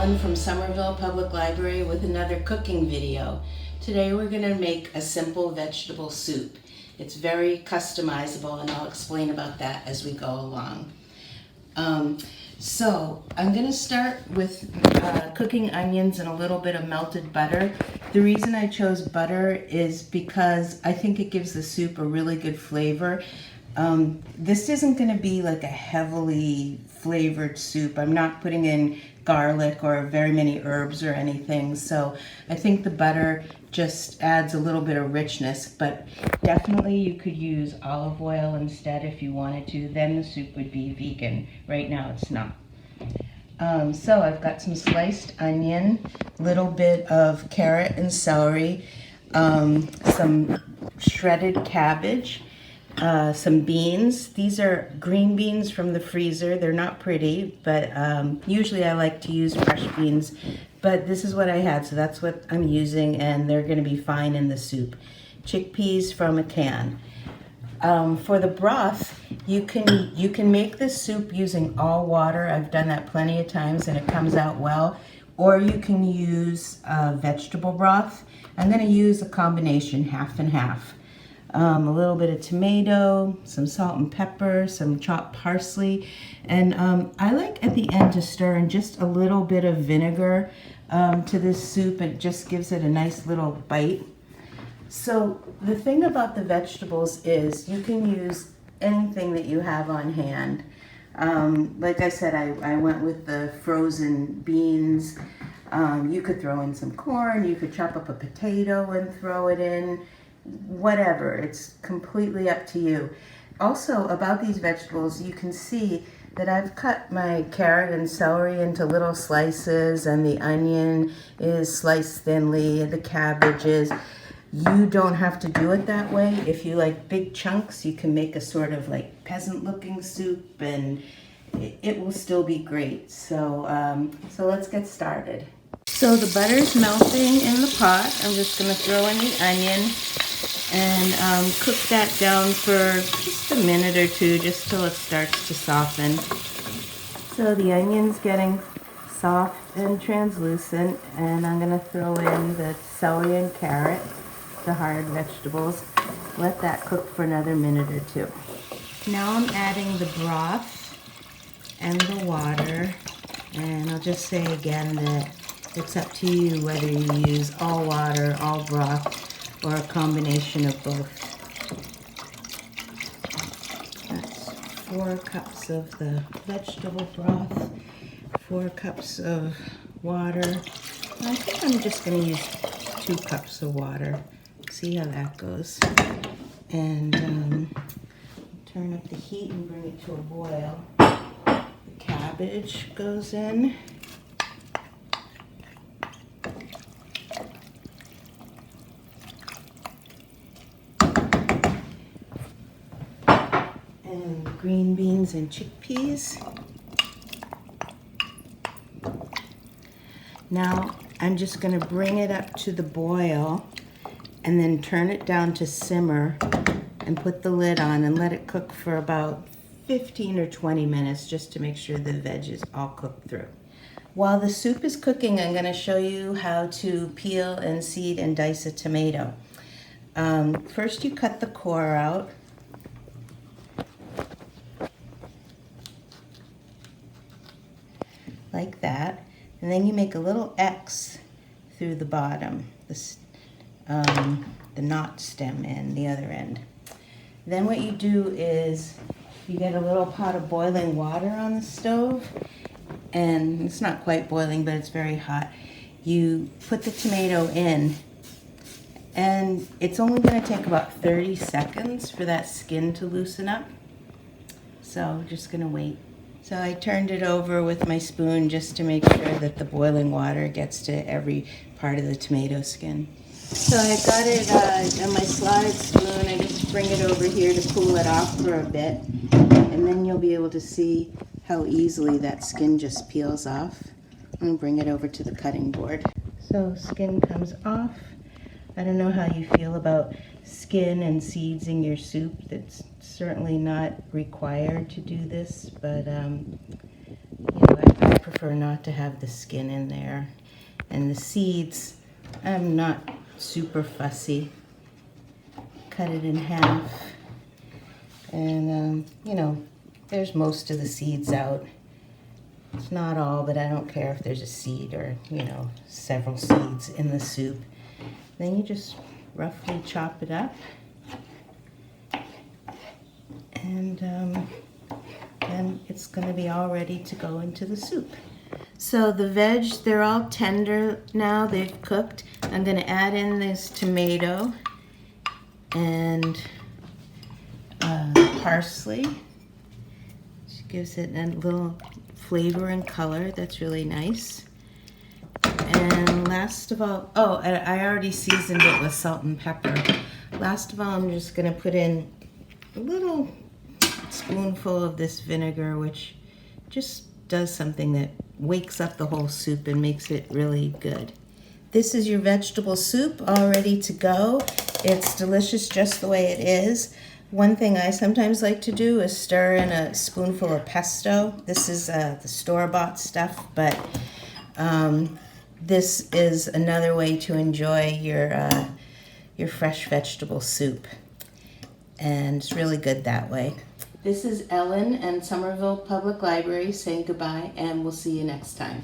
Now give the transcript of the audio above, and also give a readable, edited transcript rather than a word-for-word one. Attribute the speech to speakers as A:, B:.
A: Ellen from Somerville Public Library with another cooking video. Today we're going to make a simple vegetable soup. It's very customizable and I'll explain about that as we go along. So I'm going to start with cooking onions in a little bit of melted butter. The reason I chose butter is because I think it gives the soup a really good flavor. This isn't going to be like a heavily flavored soup. I'm not putting in garlic or very many herbs or anything, so I think the butter just adds a little bit of richness, but definitely you could use olive oil instead if you wanted to. Then the soup would be vegan. Right now it's not. So I've got some sliced onion, a little bit of carrot and celery, some shredded cabbage, some beans. These are green beans from the freezer. They're not pretty, but usually I like to use fresh beans, but this is what I had, so that's what I'm using, and they're going to be fine in the soup. Chickpeas from a can. For the broth, you can make this soup using all water. I've done that plenty of times and it comes out well. Or you can use vegetable broth. I'm going to use a combination, half and half. A little bit of tomato, some salt and pepper, some chopped parsley, and I like at the end to stir in just a little bit of vinegar to this soup. It just gives it a nice little bite. So the thing about the vegetables is you can use anything that you have on hand. Like I said, I went with the frozen beans. You could throw in some corn, you could chop up a potato and throw it in. Whatever, it's completely up to you. Also, about these vegetables, you can see that I've cut my carrot and celery into little slices, and the onion is sliced thinly, and the cabbage is. You don't have to do it that way. If you like big chunks, you can make a sort of like peasant looking soup, and it will still be great. So let's get started. So the butter's melting in the pot. I'm just going to throw in the onion and cook that down for just a minute or two, just till it starts to soften. So the onion's getting soft and translucent, and I'm going to throw in the celery and carrot, the hard vegetables. Let that cook for another minute or two. Now I'm adding the broth and the water, and I'll just say again that it's up to you whether you use all water, all broth, or a combination of both. That's 4 cups of the vegetable broth, 4 cups of water. I think I'm just going to use 2 cups of water. See how that goes. And turn up the heat and bring it to a boil. The cabbage goes in. And green beans and chickpeas. Now I'm just going to bring it up to the boil and then turn it down to simmer and put the lid on and let it cook for about 15 or 20 minutes just to make sure the veg is all cooked through. While the soup is cooking, I'm going to show you how to peel and seed and dice a tomato. First you cut the core out. Like that, and then you make a little X through the bottom, the knot stem end, the other end. Then what you do is you get a little pot of boiling water on the stove, and it's not quite boiling, but it's very hot. You put the tomato in, and it's only going to take about 30 seconds for that skin to loosen up. So just going to wait. So I turned it over with my spoon just to make sure that the boiling water gets to every part of the tomato skin. So I got it on my slotted spoon. I just bring it over here to cool it off for a bit, and then you'll be able to see how easily that skin just peels off. I'm going to bring it over to the cutting board. So skin comes off. I don't know how you feel about skin and seeds in your soup. That's certainly not required to do this, but I prefer not to have the skin in there. And the seeds, I'm not super fussy. Cut it in half. And, there's most of the seeds out. It's not all, but I don't care if there's a seed or, several seeds in the soup. Then you just roughly chop it up. And then it's going to be all ready to go into the soup. So the veg, they're all tender now. They've cooked. I'm going to add in this tomato and parsley. Which gives it a little flavor and color. That's really nice. And last of all, I already seasoned it with salt and pepper. Last of all, I'm just going to put in a little spoonful of this vinegar, which just does something that wakes up the whole soup and makes it really good. This is your vegetable soup all ready to go. It's delicious just the way it is. One thing I sometimes like to do is stir in a spoonful of pesto. This is the store-bought stuff, but this is another way to enjoy your fresh vegetable soup. And it's really good that way. This is Ellen and Somerville Public Library saying goodbye, and we'll see you next time.